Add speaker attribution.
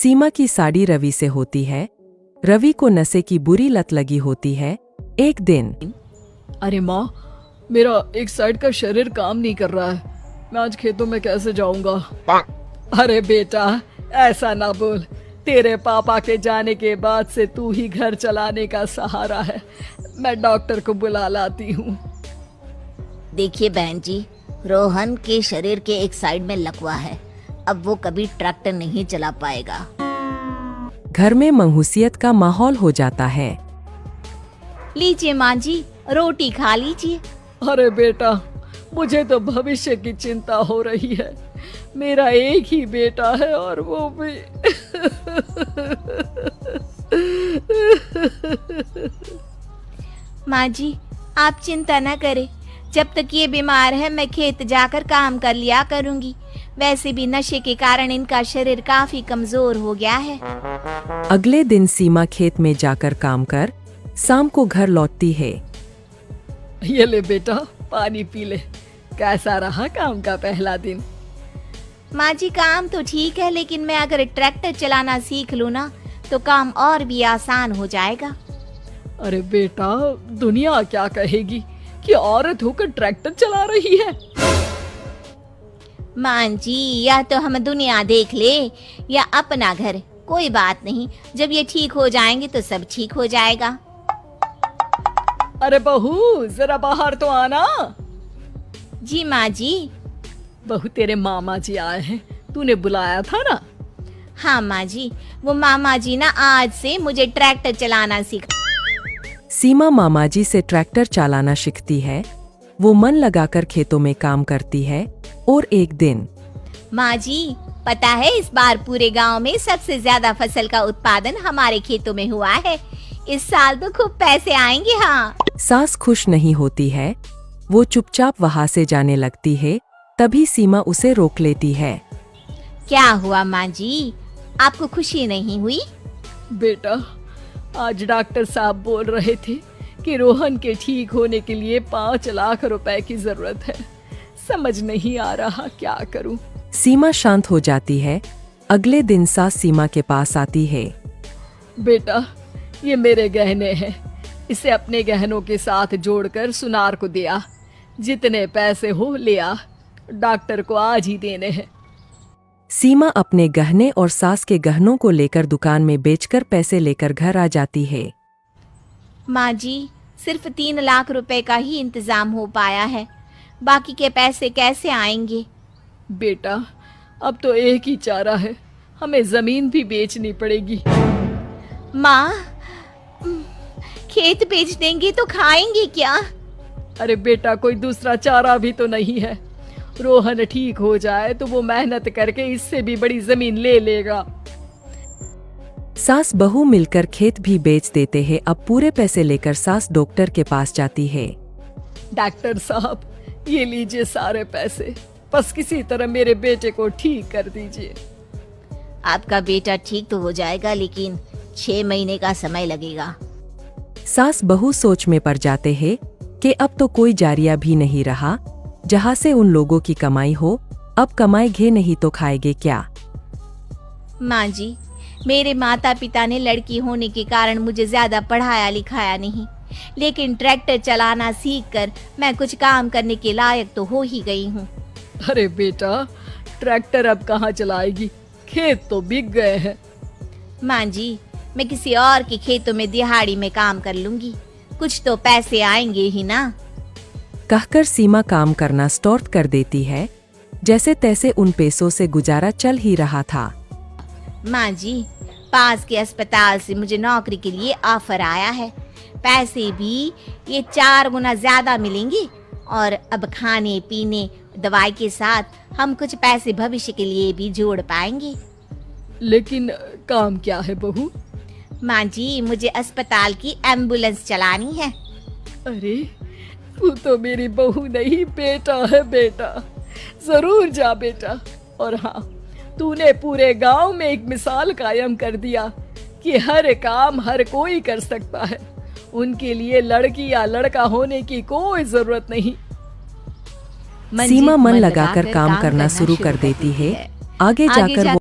Speaker 1: सीमा की साड़ी रवि से होती है। रवि को नशे की बुरी लत लगी होती है। एक दिन,
Speaker 2: अरे माँ, मेरा एक साइड का शरीर काम नहीं कर रहा है। मैं आज खेतों में कैसे जाऊंगा? अरे बेटा, ऐसा ना बोल। तेरे पापा के जाने के बाद से तू ही घर चलाने का सहारा है। मैं डॉक्टर को बुला लाती हूँ।
Speaker 3: देखिए बहन जी, रोहन के शरीर के एक साइड में लकवा है। अब वो कभी ट्रैक्टर नहीं चला पाएगा।
Speaker 1: घर में मंहूसियत का माहौल हो जाता है।
Speaker 3: लीजिए माँ जी, रोटी खा लीजिए।
Speaker 2: अरे बेटा, मुझे तो भविष्य की चिंता हो रही है। मेरा एक ही बेटा है और वो भी
Speaker 3: माँ जी, आप चिंता न करें। जब तक ये बीमार है मैं खेत जाकर काम कर लिया करूंगी। वैसे भी नशे के कारण इनका शरीर काफी कमजोर हो गया है।
Speaker 1: अगले दिन सीमा खेत में जाकर काम कर शाम को घर लौटती है।
Speaker 2: ये ले बेटा, पानी पी ले। कैसा रहा काम का पहला दिन?
Speaker 3: माँ जी, काम तो ठीक है, लेकिन मैं अगर ट्रैक्टर चलाना सीख लूँ ना तो काम और भी आसान हो जाएगा।
Speaker 2: अरे बेटा, दुनिया क्या कहेगी कि औरत होकर ट्रैक्टर चला रही है?
Speaker 3: माँ जी, या तो हम दुनिया देख ले या अपना घर, कोई बात नहीं। जब ये ठीक हो जाएंगे तो सब ठीक हो जाएगा।
Speaker 2: अरे बहू, जरा बाहर तो आना।
Speaker 3: जी माँ जी।
Speaker 2: बहू, तेरे मामा जी आए हैं, तूने बुलाया था ना?
Speaker 3: हाँ माँ जी, वो मामा जी ना आज से मुझे ट्रैक्टर चलाना सिखा।
Speaker 1: सीमा मामा जी से ट्रैक्टर चलाना सीखती है। वो मन लगाकर खेतों में काम करती है। और एक दिन,
Speaker 3: माँ जी, पता है इस बार पूरे गांव में सबसे ज्यादा फसल का उत्पादन हमारे खेतों में हुआ है। इस साल तो खूब पैसे आएंगे। हाँ।
Speaker 1: सास खुश नहीं होती है। वो चुपचाप वहाँ से जाने लगती है। तभी सीमा उसे रोक लेती है।
Speaker 3: क्या हुआ माँ जी, आपको खुशी नहीं हुई?
Speaker 2: बेटा, आज डॉक्टर साहब बोल रहे थे कि रोहन के ठीक होने के लिए 5 लाख रुपए की जरूरत है। समझ नहीं आ रहा क्या करूं।
Speaker 1: सीमा शांत हो जाती है। अगले दिन सास सीमा के पास आती है।
Speaker 2: बेटा, ये मेरे गहने हैं। इसे अपने गहनों के साथ जोड़कर सुनार को दिया। जितने पैसे हो ले आ, डॉक्टर को आज ही देने हैं।
Speaker 1: सीमा अपने गहने और सास के गहनों को लेकर दुकान में बेचकर पैसे लेकर घर आ जाती है।
Speaker 3: माँ जी, सिर्फ 3 लाख रुपए का ही इंतजाम हो पाया है। बाकी के पैसे कैसे आएंगे?
Speaker 2: बेटा, अब तो एक ही चारा है, हमें जमीन भी बेचनी पड़ेगी।
Speaker 3: माँ, खेत बेच देंगे तो खाएंगे क्या?
Speaker 2: अरे बेटा, कोई दूसरा चारा भी तो नहीं है। रोहन ठीक हो जाए तो वो मेहनत करके इससे भी बड़ी जमीन ले लेगा।
Speaker 1: सास बहू मिलकर खेत भी बेच देते हैं। अब पूरे पैसे लेकर सास डॉक्टर के पास जाती है।
Speaker 2: डॉक्टर साहब, ये लीजिए सारे पैसे। बस किसी तरह मेरे बेटे को ठीक कर दीजिए।
Speaker 3: आपका बेटा ठीक तो हो जाएगा, लेकिन 6 महीने का समय लगेगा।
Speaker 1: सास बहू सोच में पड़ जाते हैं कि अब तो कोई जारिया भी नहीं रहा जहाँ से उन लोगों की कमाई हो। अब कमाएंगे नहीं तो खाएंगे क्या?
Speaker 3: माँ जी, मेरे माता पिता ने लड़की होने के कारण मुझे ज्यादा पढ़ाया लिखाया नहीं, लेकिन ट्रैक्टर चलाना सीखकर मैं कुछ काम करने के लायक तो हो ही गई हूँ।
Speaker 2: अरे बेटा, ट्रैक्टर अब कहाँ चलाएगी? खेत तो बिक गए हैं।
Speaker 3: माँ जी, मैं किसी और के खेतों में दिहाड़ी में काम कर लूंगी, कुछ तो पैसे आएंगे ही ना।
Speaker 1: कहकर सीमा काम करना स्टार्ट कर देती है। जैसे तैसे उन पैसों से गुजारा चल ही रहा था।
Speaker 3: माँ जी, पास के अस्पताल से मुझे नौकरी के लिए ऑफर आया है। पैसे भी ये 4 गुना ज्यादा मिलेंगे और अब खाने पीने दवाई के साथ हम कुछ पैसे भविष्य के लिए भी जोड़ पाएंगे।
Speaker 2: लेकिन काम क्या है बहू?
Speaker 3: माँ जी, मुझे अस्पताल की एम्बुलेंस चलानी है।
Speaker 2: अरे, तू तो मेरी बहू नहीं, बेटा है बेटा। जरूर जा बेटा। और हाँ, तूने पूरे गांव में एक मिसाल कायम कर दिया कि हर काम हर कोई कर सकता है। उनके लिए लड़की या लड़का होने की कोई जरूरत नहीं।
Speaker 1: सीमा मन लगाकर काम करना शुरू कर देती है। आगे जाकर वो